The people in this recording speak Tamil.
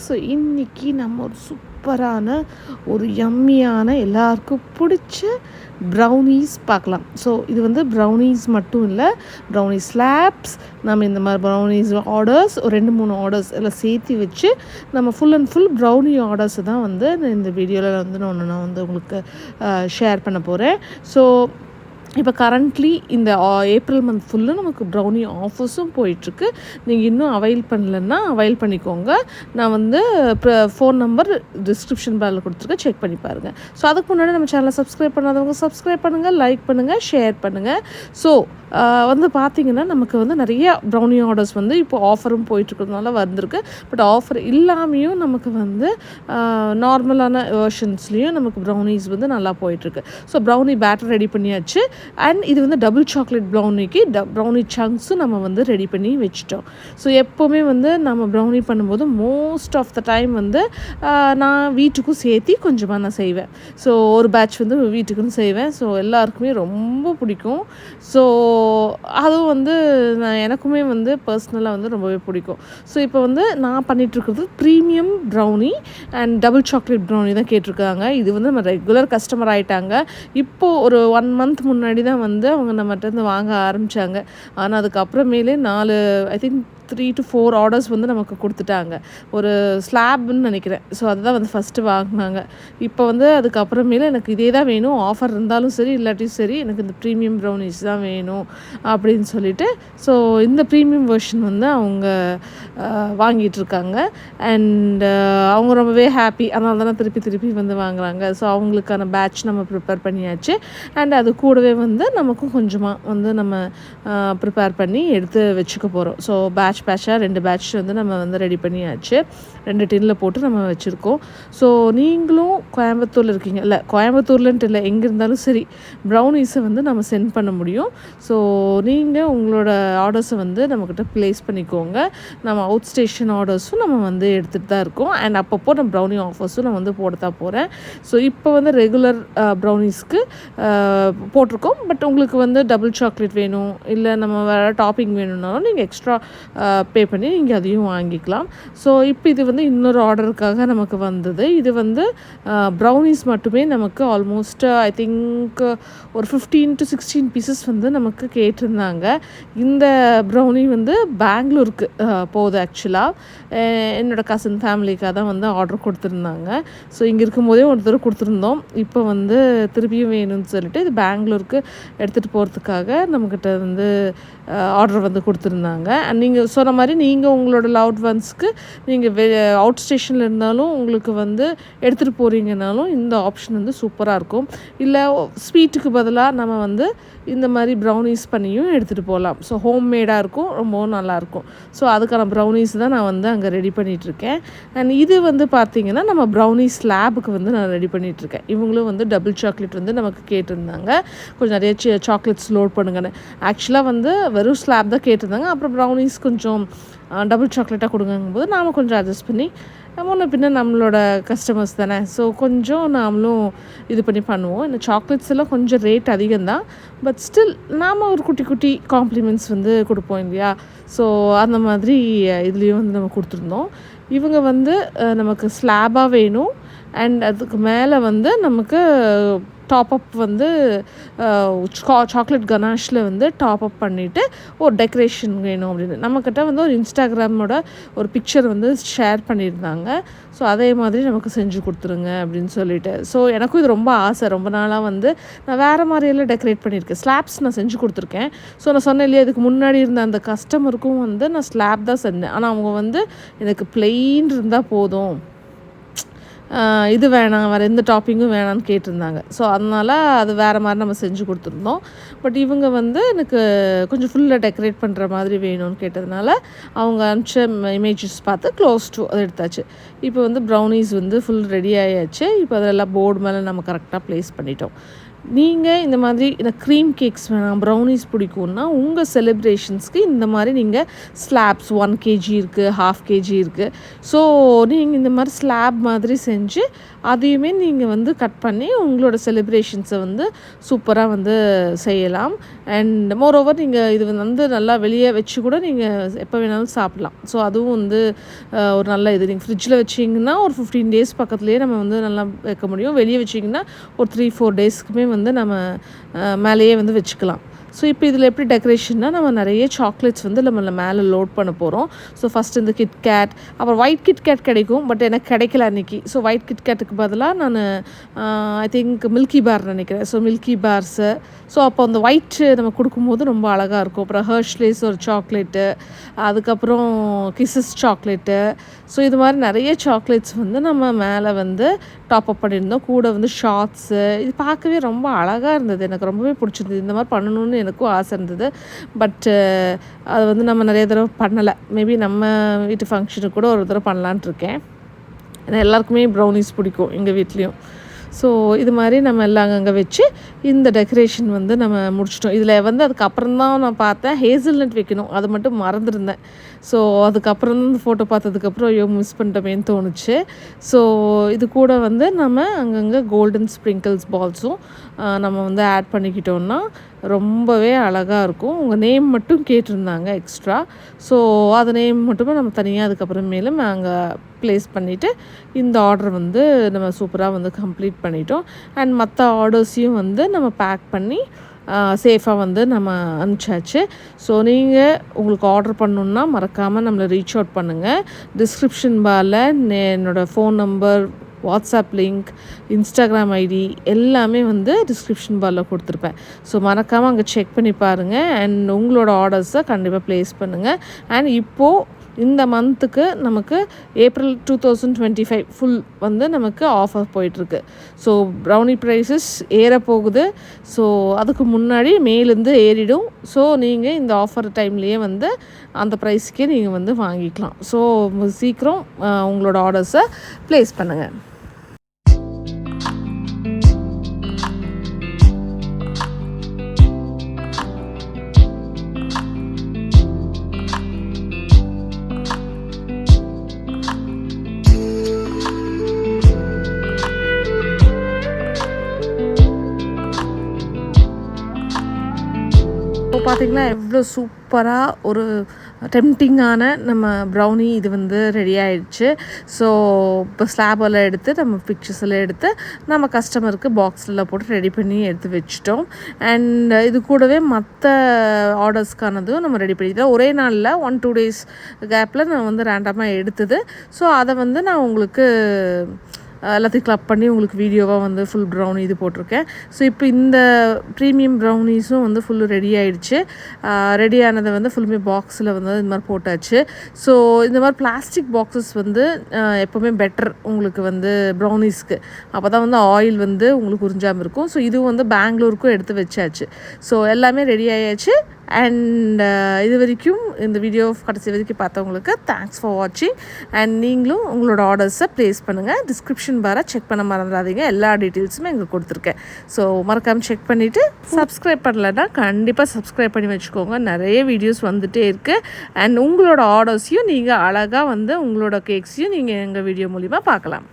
ஸோ இன்றைக்கி நம்ம ஒரு சூப்பரான ஒரு யம்மியான எல்லாருக்கும் பிடிச்ச ப்ரௌனீஸ் பார்க்கலாம். ஸோ இது வந்து ப்ரௌனீஸ் மட்டும் இல்லை, ப்ரௌனி ஸ்லாப்ஸ். நம்ம இந்த மாதிரி ப்ரௌனீஸ் ஆர்டர்ஸ் ஒரு 2-3 ஆர்டர்ஸ் எல்லாம் சேர்த்து வச்சு நம்ம ஃபுல் அண்ட் ஃபுல் ப்ரௌனி ஆர்டர்ஸை தான் வந்து இந்த வீடியோவில் வந்து நான் வந்து உங்களுக்கு ஷேர் பண்ண போகிறேன். ஸோ இப்போ கரண்ட்லி இந்த ஏப்ரல் மந்த் ஃபுல்லும் நமக்கு ப்ரௌனி ஆஃபர்ஸும் போயிட்டுருக்கு. நீங்கள் இன்னும் அவைல் பண்ணலன்னா அவைல் பண்ணிக்கோங்க. நான் வந்து ஃபோன் நம்பர் டிஸ்கிரிப்ஷன் பாரில் கொடுத்துருக்கேன், செக் பண்ணி பாருங்கள். ஸோ அதுக்கு முன்னாடி நம்ம சேனலை சப்ஸ்கிரைப் பண்ணாதவங்க சப்ஸ்கிரைப் பண்ணுங்கள், லைக் பண்ணுங்கள், ஷேர் பண்ணுங்கள். ஸோ வந்து பார்த்திங்கன்னா நமக்கு வந்து நிறைய ப்ரௌனி ஆர்டர்ஸ் வந்து இப்போ ஆஃபரும் போயிட்டுருக்கிறதுனால வந்திருக்கு. பட் ஆஃபர் இல்லாமையும் நமக்கு வந்து நார்மலான வெர்ஷன்ஸ்லேயும் நமக்கு ப்ரௌனிஸ் வந்து நல்லா போயிட்டுருக்கு. ஸோ ப்ரௌனி பேட்டர் ரெடி பண்ணியாச்சு. அண்ட் இது வந்து டபுள் சாக்லேட் ப்ரௌனிக்கு ப்ரௌனி சங்க்ஸும் நம்ம வந்து ரெடி பண்ணி வச்சுட்டோம். ஸோ எப்போவுமே வந்து நம்ம ப்ரௌனி பண்ணும்போது மோஸ்ட் ஆஃப் த டைம் வந்து நான் வீட்டுக்கும் சேர்த்து கொஞ்சமாக நான் செய்வேன். ஸோ ஒரு பேட்ச் வந்து வீட்டுக்குன்னு செய்வேன். ஸோ எல்லாருக்குமே ரொம்ப பிடிக்கும். ஸோ அதுவும் வந்து எனக்குமே வந்து பர்சனலாக வந்து ரொம்பவே பிடிக்கும். ஸோ இப்போ வந்து நான் பண்ணிகிட்ருக்கிறது premium brownie and double chocolate brownie தான் கேட்டிருக்காங்க. இது வந்து நம்ம ரெகுலர் கஸ்டமர் ஆகிட்டாங்க. இப்போது ஒரு 1 மந்த் முன்னாடி தான் வந்து அவங்க நம்மகிட்ட இருந்து வாங்க ஆரம்பித்தாங்க. ஆனால் அதுக்கப்புறமேலே 4 ஐ திங்க் 3 to 4 ஆர்டர்ஸ் வந்து நமக்கு கொடுத்துட்டாங்க. ஒரு ஸ்லாப்னு நினைக்கிறேன். ஸோ அதுதான் வந்து ஃபஸ்ட்டு வாங்கினாங்க. இப்போ வந்து அதுக்கப்புறமேலே எனக்கு இதே தான் வேணும், ஆஃபர் இருந்தாலும் சரி இல்லாட்டியும் சரி எனக்கு இந்த ப்ரீமியம் ப்ரௌனிஸ் தான் வேணும் அப்படின்னு சொல்லிட்டு ஸோ இந்த ப்ரீமியம் வெர்ஷன் வந்து அவங்க வாங்கிட்டுருக்காங்க. அண்ட் அவங்க ரொம்பவே ஹாப்பி. அதனால தானே திருப்பி வந்து வாங்குறாங்க. ஸோ அவங்களுக்கான பேட்ச் நம்ம ப்ரிப்பேர் பண்ணியாச்சு. அண்ட் அது கூடவே வந்து நமக்கும் கொஞ்சமாக வந்து நம்ம ப்ரிப்பேர் பண்ணி எடுத்து வச்சுக்க போகிறோம். ஸோ பேட்சாக 2 பேட்ச் வந்து நம்ம வந்து ரெடி பண்ணியாச்சு. 2 டின்னில் போட்டு நம்ம வச்சுருக்கோம். ஸோ நீங்களும் கோயம்புத்தூரில் இருக்கீங்க, இல்லை கோயம்புத்தூர்லன்ட்டு இல்லை, எங்கே இருந்தாலும் சரி ப்ரௌனீஸை வந்து நம்ம சென்ட் பண்ண முடியும். ஸோ நீங்கள் உங்களோட ஆர்டர்ஸை வந்து நம்மக்கிட்ட ப்ளேஸ் பண்ணிக்கோங்க. நம்ம அவுட் ஸ்டேஷன் ஆர்டர்ஸும் நம்ம வந்து எடுத்துகிட்டு தான் இருக்கோம். அண்ட் அப்பப்போ நம்ம ப்ரௌனி ஆஃபர்ஸும் நான் வந்து போட தான் போகிறேன். ஸோ இப்போ வந்து ரெகுலர் ப்ரௌனீஸ்க்கு போட்டிருக்கோம். பட் உங்களுக்கு வந்து டபுள் சாக்லேட் வேணும், இல்லை நம்ம வேறு டாப்பிங் வேணும்னாலும் நீங்கள் எக்ஸ்ட்ரா பே பண்ணி நீங்கள் அதையும் வாங்கிக்கலாம். ஸோ இப்போ இது வந்து இன்னொரு ஆர்டருக்காக நமக்கு வந்தது. இது வந்து ப்ரௌனீஸ் மட்டுமே நமக்கு ஆல்மோஸ்ட் ஐ திங்க் ஒரு 15 to 16 பீசஸ் வந்து நமக்கு கேட்டிருந்தாங்க. இந்த ப்ரௌனி வந்து பெங்களூருக்கு போகுது. ஆக்சுவலாக என்னோடய கசின் ஃபேமிலிக்காக தான் வந்து ஆர்டர் கொடுத்துருந்தாங்க. ஸோ இங்கே இருக்கும்போதே ஒரு தடவை கொடுத்துருந்தோம். இப்போ வந்து திருப்பியும் வேணும்னு சொல்லிட்டு இது பெங்களூருக்கு எடுத்துகிட்டு போகிறதுக்காக நம்மக்கிட்ட வந்து ஆர்டர் வந்து கொடுத்துருந்தாங்க. அண்ட் நீங்கள் சொன்ன மாதிரி நீங்கள் உங்களோட லவ்ட் ஒன்ஸ்க்கு நீங்கள் அவுட் ஸ்டேஷனில் இருந்தாலும் உங்களுக்கு வந்து எடுத்துகிட்டு போகிறீங்கனாலும் இந்த ஆப்ஷன் வந்து சூப்பராக இருக்கும். இல்லை ஸ்வீட்டுக்கு பதிலாக நம்ம வந்து இந்த மாதிரி ப்ரௌனீஸ் பண்ணியும் எடுத்துகிட்டு போகலாம். ஸோ ஹோம்மேடாக இருக்கும், ரொம்பவும் நல்லாயிருக்கும். ஸோ அதுக்கான ப்ரௌனீஸ் தான் நான் வந்து அங்கே ரெடி பண்ணிகிட்ருக்கேன். அண்ட் இது வந்து பார்த்திங்கன்னா நம்ம ப்ரௌனி ஸ்லாபுக்கு வந்து நான் ரெடி பண்ணிகிட்ருக்கேன். இவங்களும் வந்து டபுள் சாக்லேட் வந்து நமக்கு கேட்டிருந்தாங்க, கொஞ்சம் நிறைய சாக்லேட்ஸ் லோட் பண்ணுங்கன்னு. ஆக்சுவலாக வந்து வெறும் ஸ்லாப் தான் கேட்டிருந்தாங்க. அப்புறம் ப்ரௌனீஸ் கொஞ்சம் டபுள் சாக்லேட்டாக கொடுங்கும்போது நாம் கொஞ்சம் அட்ஜஸ்ட் பண்ணி முன்ன பின்ன நம்மளோட கஸ்டமர்ஸ் தானே, ஸோ கொஞ்சம் நாமளும் இது பண்ணி பண்ணுவோம். இந்த சாக்லேட்ஸ் எல்லாம் கொஞ்சம் ரேட் அதிகம்தான். பட் ஸ்டில் நாம் ஒரு குட்டி காம்ப்ளிமெண்ட்ஸ் வந்து கொடுப்போம் இல்லையா. ஸோ அந்த மாதிரி இதுலேயும் வந்து நம்ம கொடுத்துருந்தோம். இவங்க வந்து நமக்கு ஸ்லாபாக வேணும். அண்ட் அதுக்கு மேலே வந்து நமக்கு டாப்அப் வந்து சாக்லேட் கனாஷில் வந்து டாப்அப் பண்ணிவிட்டு ஒரு டெக்கரேஷன் வேணும் அப்படின்னு நம்மக்கிட்ட வந்து ஒரு இன்ஸ்டாகிராமோட ஒரு பிக்சர் வந்து ஷேர் பண்ணியிருந்தாங்க. ஸோ அதே மாதிரி நமக்கு செஞ்சு கொடுத்துருங்க அப்படின்னு சொல்லிட்டு. ஸோ எனக்கும் இது ரொம்ப ஆசை. ரொம்ப நாளாக வந்து நான் வேறு மாதிரியெல்லாம் டெக்கரேட் பண்ணியிருக்கேன். ஸ்லாப்ஸ் நான் செஞ்சு கொடுத்துருக்கேன். ஸோ நான் சொன்னேன் இல்லையா, இதுக்கு முன்னாடி இருந்த அந்த கஸ்டமருக்கும் வந்து நான் ஸ்லாப் தான் செஞ்சேன். ஆனால் அவங்க வந்து எனக்கு பிளெயின் இருந்தால் போதும், இது வேணாம், வேறு எந்த டாப்பிங்கும் வேணான்னு கேட்டிருந்தாங்க. ஸோ அதனால் அது வேறு மாதிரி நம்ம செஞ்சு கொடுத்துருந்தோம். பட் இவங்க வந்து எனக்கு கொஞ்சம் ஃபுல்லாக டெக்கரேட் பண்ணுற மாதிரி வேணும்னு கேட்டதுனால அவங்க அனுப்பிச்ச இமேஜஸ் பார்த்து க்ளோஸ் டு அதை எடுத்தாச்சு. இப்போ வந்து ப்ரௌனீஸ் வந்து ஃபுல் ரெடி ஆகியாச்சு. இப்போ அதெல்லாம் போர்டு மேலே நம்ம கரெக்டாக ப்ளேஸ் பண்ணிட்டோம். நீங்கள் இந்த மாதிரி இந்த க்ரீம் கேக்ஸ் வேணாம், ப்ரௌனீஸ் பிடிக்கும்னா உங்கள் செலிப்ரேஷன்ஸ்க்கு இந்த மாதிரி நீங்கள் ஸ்லாப்ஸ் 1 கேஜி இருக்குது, 1/2 கேஜி இருக்குது. ஸோ நீங்கள் இந்த மாதிரி ஸ்லாப் மாதிரி செஞ்சு அதையுமே நீங்கள் வந்து கட் பண்ணி உங்களோட செலிப்ரேஷன்ஸை வந்து சூப்பராக வந்து செய்யலாம். அண்ட் மோரோவர் நீங்கள் இது வந்து நல்லா வெளியே வச்சு கூட நீங்கள் எப்போ வேணாலும் சாப்பிட்லாம். ஸோ அதுவும் வந்து ஒரு நல்ல இது. நீங்கள் ஃப்ரிட்ஜில் வச்சிங்கன்னா ஒரு 15 டேஸ் பக்கத்துலேயே நம்ம வந்து நல்லா வைக்க முடியும். வெளியே வச்சிங்கன்னா ஒரு 3-4 டேஸ்க்குமே வந்து நம்ம மேலேயே வந்து வச்சுக்கலாம். ஸோ இப்போ இதில் எப்படி டெக்கரேஷன்னா, நம்ம நிறைய சாக்லேட்ஸ் வந்து நம்ம மேலே லோட் பண்ண போகிறோம். ஸோ ஃபஸ்ட்டு இந்த கிட்கேட், அப்புறம் ஒயிட் கிட்கேட் கிடைக்கும், பட் எனக்கு கிடைக்கல அன்றைக்கி. ஸோ ஒயிட் கிட்கேட்டுக்கு பதிலாக நான் ஐ திங்க் மில்கி பார் நினைக்கிறேன். So milky bars. ஸோ அப்போ அந்த ஒயிட்டு நம்ம கொடுக்கும்போது ரொம்ப அழகாக இருக்கும். அப்புறம் ஹர்ஷ்லேஸ் ஒரு சாக்லேட்டு, அதுக்கப்புறம் கிசஸ் சாக்லேட்டு. ஸோ இது மாதிரி நிறைய சாக்லேட்ஸ் வந்து நம்ம மேலே வந்து டாப்அப் பண்ணியிருந்தோம். கூட வந்து ஷார்ட்ஸு. இது பார்க்கவே ரொம்ப அழகாக இருந்தது. எனக்கு ரொம்பவே பிடிச்சிருந்தது. இந்த மாதிரி பண்ணணும்னு எனக்கும் ஆசை இருந்தது. பட்டு அது வந்து நம்ம நிறைய தடவை பண்ணலை. மேபி நம்ம வீட்டு ஃபங்க்ஷனுக்கு கூட ஒரு தடவை பண்ணலான்ட்டு இருக்கேன். ஏன்னா எல்லாருக்குமே ப்ரௌனிஸ் பிடிக்கும் எங்கள் வீட்லேயும். ஸோ இது மாதிரி நம்ம எல்லாம் அங்கே வச்சு இந்த டெக்கரேஷன் வந்து நம்ம முடிச்சிட்டோம். இதில் வந்து அதுக்கப்புறம் தான் நான் பார்த்தேன் ஹேசல்நட் வைக்கணும், அது மட்டும் மறந்துருந்தேன். ஸோ அதுக்கப்புறம் தான் இந்த ஃபோட்டோ பார்த்ததுக்கப்புறம் ஐயோ மிஸ் பண்ணிட்டோமேன்னு தோணுச்சு. ஸோ இது கூட வந்து நம்ம அங்கங்கே கோல்டன் ஸ்ப்ரிங்கிள்ஸ் பால்ஸும் நம்ம வந்து ஆட் பண்ணிக்கிட்டோன்னா ரொம்பவே அழகாக இருக்கும். உங்கள் நேம் மட்டும் கேட்டிருந்தாங்க எக்ஸ்ட்ரா. ஸோ அது நேம் மட்டுமே நம்ம தனியாக அதுக்கப்புறமேலும் நாங்கள் ப்ளேஸ் பண்ணிவிட்டு இந்த ஆர்டர் வந்து நம்ம சூப்பராக வந்து கம்ப்ளீட் பண்ணிட்டோம். அண்ட் மற்ற ஆர்டர்ஸையும் வந்து நம்ம பேக் பண்ணி சேஃபாக வந்து நம்ம அனுப்பிச்சாச்சு. ஸோ நீங்கள் உங்களுக்கு ஆர்டர் பண்ணணுன்னா மறக்காமல் நம்மளை ரீச் அவுட் பண்ணுங்கள். டிஸ்கிரிப்ஷன் பாரில் என்னோடய phone number, WhatsApp link, Instagram ID எல்லாமே வந்து டிஸ்கிரிப்ஷன் பாரில் கொடுத்துருப்பேன். ஸோ மறக்காமல் அங்கே செக் பண்ணி பாருங்கள். அண்ட் உங்களோட ஆர்டர்ஸை கண்டிப்பாக ப்ளேஸ் பண்ணுங்கள். அண்ட் இப்போது இந்த மந்த்துக்கு நமக்கு ஏப்ரல் 2025 ஃபுல் வந்து நமக்கு ஆஃபர் போயிட்டுருக்கு. ஸோ ப்ரௌனி ப்ரைஸஸ் ஏற போகுது. ஸோ அதுக்கு முன்னாடி மேலேருந்து ஏறிடும். ஸோ நீங்கள் இந்த ஆஃபர் டைம்லேயே வந்து அந்த ப்ரைஸ்க்கே நீங்கள் வந்து வாங்கிக்கலாம். ஸோ சீக்கிரம் உங்களோட ஆர்டர்ஸை ப்ளேஸ் பண்ணுங்கள். இப்போ பார்த்திங்கன்னா எவ்வளோ சூப்பராக ஒரு டெம்டிங்கான நம்ம ப்ரௌனி இது வந்து ரெடி ஆகிடுச்சு. ஸோ இப்போ ஸ்லாபெல்லாம் எடுத்து நம்ம பிக்சர்ஸ் எல்லாம் எடுத்து நம்ம கஸ்டமருக்கு பாக்ஸில் போட்டு ரெடி பண்ணி எடுத்து வச்சிட்டோம். அண்ட் இது கூடவே மற்ற ஆர்டர்ஸ்க்கானதும் நம்ம ரெடி பண்ணிட்டோம். ஒரே நாளில் 1-2 டேஸ் கேப்பில் நான் வந்து ரேண்டமாக எடுத்தது. ஸோ அதை வந்து நான் உங்களுக்கு எல்லாத்தையும் கிளப் பண்ணி உங்களுக்கு வீடியோவாக வந்து ஃபுல் ப்ரௌனி இது போட்டிருக்கேன். ஸோ இப்போ இந்த ப்ரீமியம் ப்ரௌனிஸும் வந்து ஃபுல்லு ரெடி ஆகிடுச்சு. ரெடி ஆனதை வந்து ஃபுல்லுமே பாக்ஸில் வந்து இந்த மாதிரி போட்டாச்சு. ஸோ இந்த மாதிரி பிளாஸ்டிக் பாக்ஸஸ் வந்து எப்போவுமே பெட்டர் உங்களுக்கு வந்து ப்ரௌனிஸ்க்கு. அப்போ தான் வந்து ஆயில் வந்து உங்களுக்கு உறிஞ்சாமல் இருக்கும். ஸோ இதுவும் வந்து பெங்களூருக்கும் எடுத்து வச்சாச்சு. ஸோ எல்லாமே ரெடி ஆயாச்சு. அண்ட் இது வரைக்கும் இந்த வீடியோ கடைசி வரைக்கும் பார்த்தவங்களுக்கு தேங்க்ஸ் ஃபார் வாட்சிங். அண்ட் நீங்களும் உங்களோட ஆர்டர்ஸை ப்ளேஸ் பண்ணுங்கள். டிஸ்கிரிப்ஷன் பாரை செக் பண்ண மறந்துடாதீங்க. எல்லா டீட்டெயில்ஸுமே இங்கே கொடுத்துருக்கேன். ஸோ மறக்காமல் செக் பண்ணிவிட்டு சப்ஸ்கிரைப் பண்ணலைன்னா கண்டிப்பாக சப்ஸ்கிரைப் பண்ணி வச்சுக்கோங்க. நிறைய வீடியோஸ் வந்துகிட்டே இருக்குது. அண்ட் உங்களோட ஆர்டர்ஸையும் நீங்கள் அழகாக வந்து உங்களோட கேக்ஸையும் நீங்கள் எங்கள் வீடியோ மூலிமா பார்க்கலாம்.